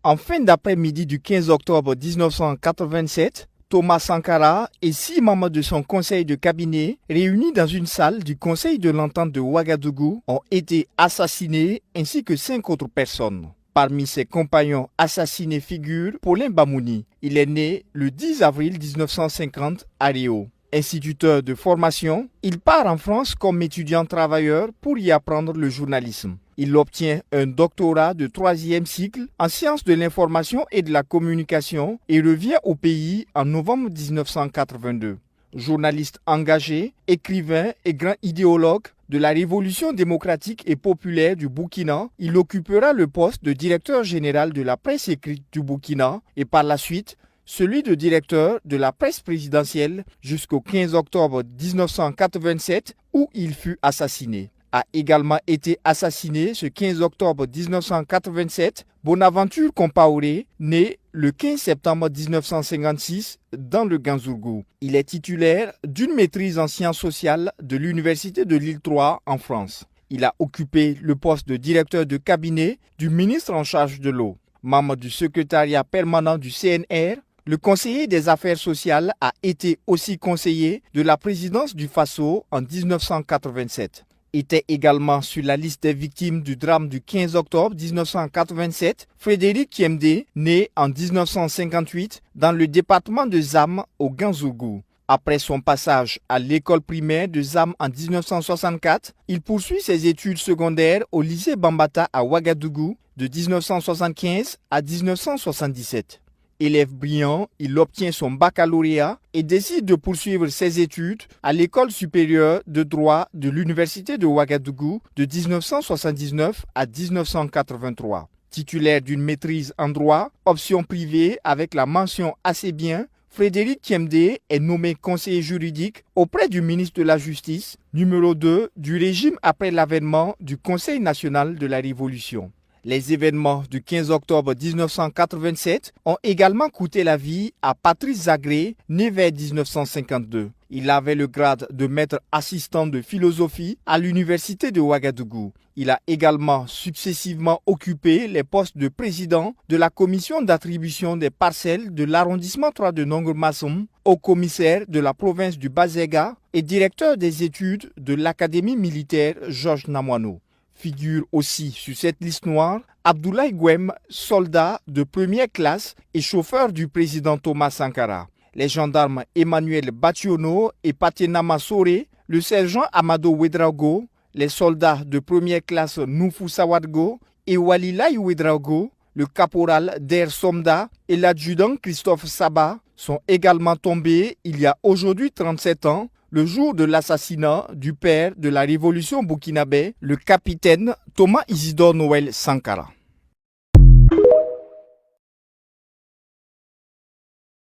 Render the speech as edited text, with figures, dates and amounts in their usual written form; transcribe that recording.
En fin d'après-midi du 15 octobre 1987, Thomas Sankara et 6 membres de son conseil de cabinet, réunis dans une salle du Conseil de l'Entente de Ouagadougou, ont été assassinés ainsi que 5 autres personnes. Parmi ses compagnons assassinés figure Paulin Bamouni. Il est né le 10 avril 1950 à Rio. Instituteur de formation, il part en France comme étudiant travailleur pour y apprendre le journalisme. Il obtient un doctorat de 3e cycle en sciences de l'information et de la communication et revient au pays en novembre 1982. Journaliste engagé, écrivain et grand idéologue de la révolution démocratique et populaire du Burkina, il occupera le poste de directeur général de la presse écrite du Burkina et par la suite celui de directeur de la presse présidentielle jusqu'au 15 octobre 1987 où il fut assassiné. A également été assassiné ce 15 octobre 1987 Bonaventure Compaoré, né le 15 septembre 1956 dans le Ganzourgou. Il est titulaire d'une maîtrise en sciences sociales de l'Université de Lille 3 en France. Il a occupé le poste de directeur de cabinet du ministre en charge de l'eau. Membre du secrétariat permanent du CNR, le conseiller des affaires sociales a été aussi conseiller de la présidence du Faso en 1987. Était également sur la liste des victimes du drame du 15 octobre 1987, Frédéric Thiemdé, né en 1958 dans le département de Zam au Ganzourgou. Après son passage à l'école primaire de Zam en 1964, il poursuit ses études secondaires au lycée Bambata à Ouagadougou de 1975 à 1977. Élève brillant, il obtient son baccalauréat et décide de poursuivre ses études à l'école supérieure de droit de l'université de Ouagadougou de 1979 à 1983. Titulaire d'une maîtrise en droit, option privée avec la mention assez bien, Frédéric Thiemdé est nommé conseiller juridique auprès du ministre de la Justice, numéro 2 du régime après l'avènement du Conseil national de la Révolution. Les événements du 15 octobre 1987 ont également coûté la vie à Patrice Zagré, né vers 1952. Il avait le grade de maître assistant de philosophie à l'université de Ouagadougou. Il a également successivement occupé les postes de président de la commission d'attribution des parcelles de l'arrondissement 3 de Nongor-Massom, haut commissaire de la province du Bazega et directeur des études de l'académie militaire Georges Namoiano. Figure aussi sur cette liste noire Abdoulaye Gwem, soldat de première classe et chauffeur du président Thomas Sankara. Les gendarmes Emmanuel Bationo et Patenama Sore, le sergent Amado Ouedraogo, les soldats de première classe Noufou Sawadgo et Walilay Ouedraogo, le caporal Der Somda et l'adjudant Christophe Saba sont également tombés il y a aujourd'hui 37 ans, le jour de l'assassinat du père de la révolution burkinabé, le capitaine Thomas Isidore Noël Sankara.